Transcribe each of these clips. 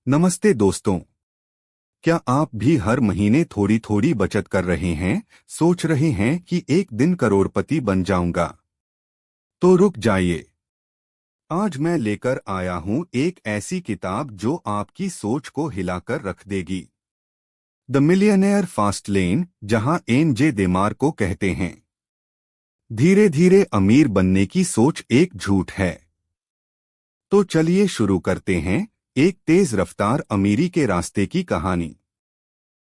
नमस्ते दोस्तों। क्या आप भी हर महीने थोड़ी थोड़ी बचत कर रहे हैं, सोच रहे हैं कि एक दिन करोड़पति बन जाऊंगा? तो रुक जाइए। आज मैं लेकर आया हूं एक ऐसी किताब जो आपकी सोच को हिलाकर रख देगी। द मिलियनेयर फास्ट लेन, जहां एन देमार को कहते हैं, धीरे धीरे अमीर बनने की सोच एक झूठ है। तो चलिए शुरू करते हैं एक तेज रफ्तार अमीरी के रास्ते की कहानी।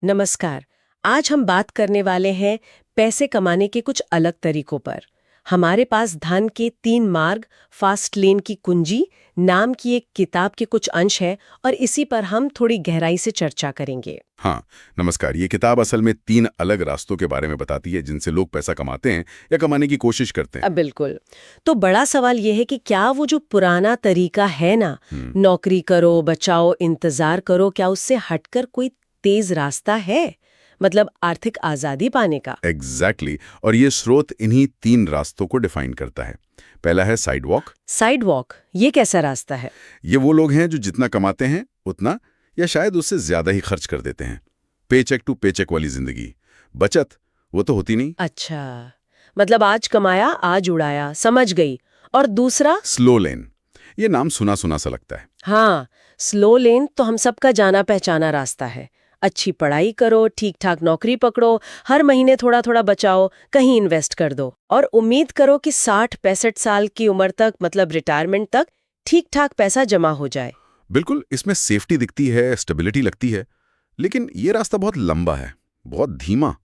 नमस्कार। आज हम बात करने वाले हैं पैसे कमाने के कुछ अलग तरीकों पर। हमारे पास धन के 3 मार्ग, फास्ट लेन की कुंजी नाम की एक किताब के कुछ अंश हैं और इसी पर हम थोड़ी गहराई से चर्चा करेंगे। हाँ, नमस्कार। ये किताब असल में 3 अलग रास्तों के बारे में बताती है जिनसे लोग पैसा कमाते हैं या कमाने की कोशिश करते हैं। बिल्कुल। तो बड़ा सवाल ये है कि क्या वो जो पुराना तरीका है ना, नौकरी करो, बचाओ, इंतजार करो, क्या उससे हटकर कोई तेज रास्ता है? मतलब आर्थिक आजादी पाने का। एग्जैक्टली। और ये स्रोत इन्हीं 3 रास्तों को डिफाइन करता है। पहला है साइडवॉक। साइडवॉक, ये कैसा रास्ता है? ये वो लोग हैं जो जितना कमाते हैं उतना या शायद उससे ज्यादा ही खर्च कर देते हैं। पेचेक टू पेचेक वाली जिंदगी। बचत वो तो होती नहीं। अच्छा, मतलब आज कमाया आज उड़ाया, समझ गई। और दूसरा? स्लो लेन। ये नाम सुना सुना सा लगता है। हाँ, स्लो लेन तो हम सबका जाना पहचाना रास्ता है। अच्छी पढ़ाई करो, ठीक ठाक नौकरी पकड़ो, हर महीने थोड़ा थोड़ा बचाओ, कहीं इन्वेस्ट कर दो और उम्मीद करो कि 60-65 साल की उम्र तक, मतलब रिटायरमेंट तक, ठीक ठाक पैसा जमा हो जाए। बिल्कुल, इसमें सेफ्टी दिखती है, स्टेबिलिटी लगती है, लेकिन ये रास्ता बहुत लंबा है, बहुत धीमा।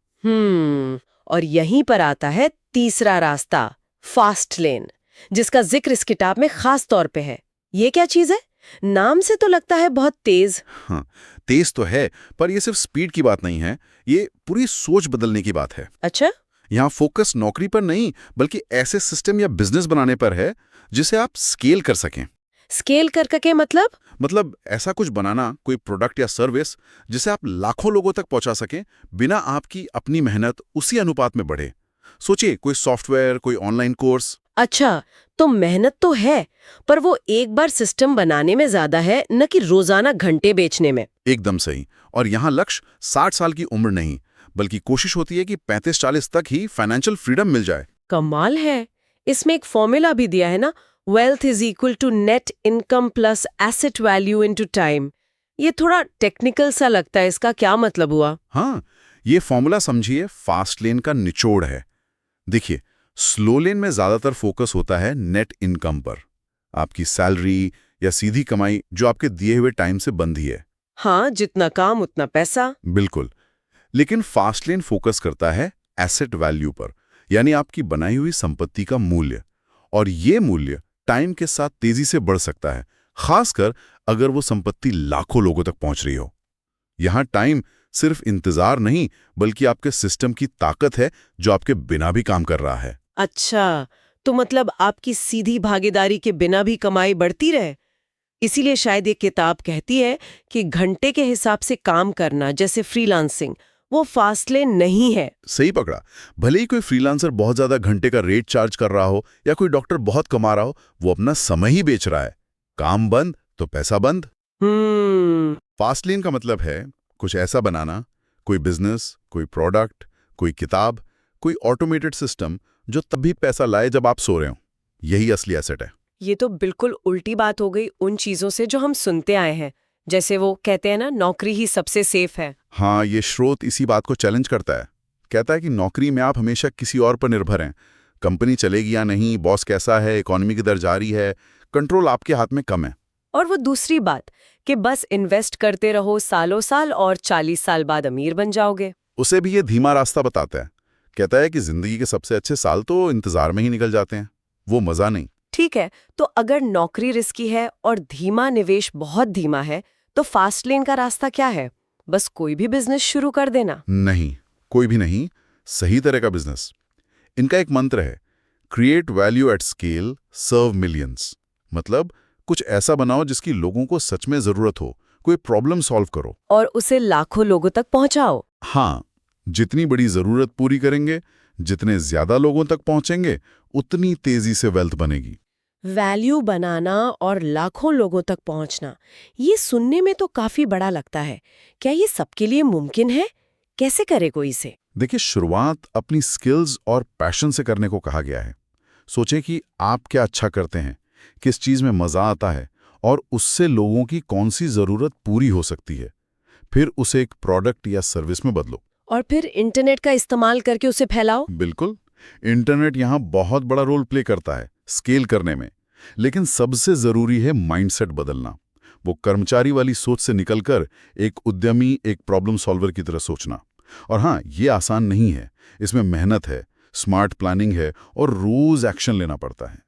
और यहीं पर आता है तीसरा रास्ता, फास्ट लेन, जिसका जिक्र इस किताब में खास तौर पे है। ये क्या चीज है? नाम से तो लगता है बहुत तेज। हाँ, तेज तो है, पर ये सिर्फ स्पीड की बात नहीं है, ये पूरी सोच बदलने की बात है। अच्छा? यहाँ फोकस नौकरी पर नहीं, बल्कि ऐसे सिस्टम या बिजनेस बनाने पर है जिसे आप स्केल कर सकें। स्केल कर के मतलब ऐसा कुछ बनाना, कोई प्रोडक्ट या सर्विस जिसे आप लाखों लोगों तक पहुंचा सकें, बिना आपकी अपनी मेहनत उसी अनुपात में बढ़े। सोचिए, कोई सॉफ्टवेयर, कोई ऑनलाइन कोर्स। अच्छा, तो मेहनत तो है, पर वो एक बार सिस्टम बनाने में ज्यादा है, न कि रोजाना घंटे बेचने में। एकदम सही। और यहाँ लक्ष्य 60 साल की उम्र नहीं, बल्कि कोशिश होती है कि 35-40 तक ही फाइनेंशियल फ्रीडम मिल जाए। कमाल है। इसमें एक फॉर्मूला भी दिया है ना, wealth is equal to net income plus asset value into time. ये थोड़ा टेक्निकल सा लगता है, इसका क्या मतलब हुआ? हाँ, ये फॉर्मूला समझिए फास्ट लेन का निचोड़ है। देखिए, स्लो लेन में ज्यादातर फोकस होता है नेट इनकम पर, आपकी सैलरी या सीधी कमाई जो आपके दिए हुए टाइम से बंधी है। हाँ, जितना काम उतना पैसा। बिल्कुल। लेकिन फास्ट लेन फोकस करता है एसेट वैल्यू पर, यानी आपकी बनाई हुई संपत्ति का मूल्य। और ये मूल्य टाइम के साथ तेजी से बढ़ सकता है, खासकर अगर वो संपत्ति लाखों लोगों तक पहुंच रही हो। यहां टाइम सिर्फ इंतजार नहीं, बल्कि आपके सिस्टम की ताकत है जो आपके बिना भी काम कर रहा है। अच्छा, तो मतलब आपकी सीधी भागीदारी के बिना भी कमाई बढ़ती रहे। इसीलिए शायद ये किताब कहती है कि घंटे के हिसाब से काम करना, जैसे फ्रीलांसिंग, वो फास्ट लेन नहीं है। सही पकड़ा। भले ही कोई फ्रीलांसर बहुत ज्यादा घंटे का रेट चार्ज कर रहा हो या कोई डॉक्टर बहुत कमा रहा हो, वो अपना समय ही बेच रहा है। काम बंद तो पैसा बंद। फास्ट लेन का मतलब है कुछ ऐसा बनाना, कोई बिजनेस, कोई प्रोडक्ट, कोई किताब, कोई ऑटोमेटेड सिस्टम जो तभी पैसा लाए जब आप सो रहे हो। यही असली एसेट है। ये तो बिल्कुल उल्टी बात हो गई उन चीजों से जो हम सुनते आए हैं, जैसे वो कहते हैं ना, नौकरी ही सबसे सेफ है। हाँ, ये स्रोत इसी बात को चैलेंज करता है। कहता है कि नौकरी में आप हमेशा किसी और पर निर्भर हैं। कंपनी चलेगी या नहीं, बॉस कैसा है, इकोनॉमी किधर जा रही है, कंट्रोल आपके हाथ में कम है। और वो दूसरी बात कि बस इन्वेस्ट करते रहो सालों साल और 40 साल बाद अमीर बन जाओगे। उसे भी ये धीमा रास्ता बताता है। कहता है कि जिंदगी के सबसे अच्छे साल तो इंतजार में ही निकल जाते हैं, वो मजा नहीं। ठीक है, तो अगर नौकरी रिस्की है और धीमा निवेश बहुत धीमा है, तो फास्ट लेन का रास्ता क्या है? बस कोई भी बिजनेस शुरू कर देना? नहीं, कोई भी नहीं, सही तरह का बिजनेस। इनका एक मंत्र है, create value at scale, serve millions. मतलब कुछ ऐसा बनाओ जिसकी लोगों को सच में जरूरत हो, कोई प्रॉब्लम सॉल्व करो और उसे लाखों लोगों तक पहुंचाओ। हाँ, जितनी बड़ी जरूरत पूरी करेंगे, जितने ज्यादा लोगों तक पहुंचेंगे, उतनी तेजी से वेल्थ बनेगी। वैल्यू बनाना और लाखों लोगों तक पहुंचना, ये सुनने में तो काफी बड़ा लगता है। क्या ये सबके लिए मुमकिन है? कैसे करे कोई इसे? देखिए, शुरुआत अपनी स्किल्स और पैशन से करने को कहा गया है। सोचें कि आप क्या अच्छा करते हैं, किस चीज़ में मज़ा आता है और उससे लोगों की कौन सी ज़रूरत पूरी हो सकती है। फिर उसे एक प्रोडक्ट या सर्विस में बदलो। और फिर इंटरनेट का इस्तेमाल करके उसे फैलाओ। बिल्कुल, इंटरनेट यहाँ बहुत बड़ा रोल प्ले करता है स्केल करने में। लेकिन सबसे ज़रूरी है माइंडसेट बदलना। वो कर्मचारी वाली सोच से निकलकर एक उद्यमी, एक प्रॉब्लम सॉल्वर की तरह सोचना। और हाँ, ये आसान नहीं है। इसमें मेहनत है, स्मार्ट प्लानिंग है और रोज एक्शन लेना पड़ता है।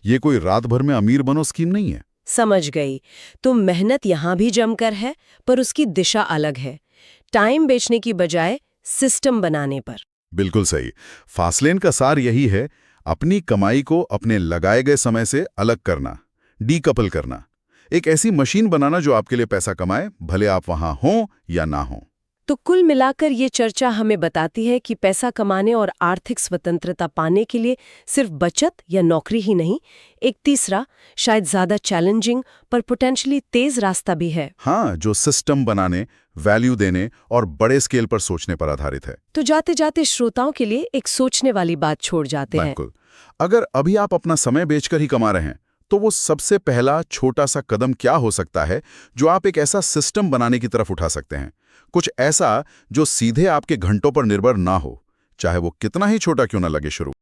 ये कोई रात भर में अमीर बनो स्कीम नहीं है। समझ गई। तो मेहनत यहाँ भी जमकर है, पर उसकी दिशा अलग है। टाइम बेचने की बजाय सिस्टम बनाने पर। बिल्कुल सही। फास्टलेन का सार यही है, अपनी कमाई को अपने लगाए गए समय से अलग करना, डीकपल करना। एक ऐसी मशीन बनाना जो आपके लिए पैसा कमाए, भले आप वहां हों या ना हों। तो कुल मिलाकर ये चर्चा हमें बताती है कि पैसा कमाने और आर्थिक स्वतंत्रता पाने के लिए सिर्फ बचत या नौकरी ही नहीं, एक तीसरा, शायद ज्यादा चैलेंजिंग पर पोटेंशियली तेज रास्ता भी है। हाँ, जो सिस्टम बनाने, वैल्यू देने और बड़े स्केल पर सोचने पर आधारित है। तो जाते जाते श्रोताओं के लिए एक सोचने वाली बात छोड़ जाते हैं। बिल्कुल। अगर अभी आप अपना समय बेचकर ही कमा रहे हैं, तो वो सबसे पहला छोटा सा कदम क्या हो सकता है जो आप एक ऐसा सिस्टम बनाने की तरफ उठा सकते हैं? कुछ ऐसा जो सीधे आपके घंटों पर निर्भर ना हो, चाहे वो कितना ही छोटा क्यों ना लगे शुरू।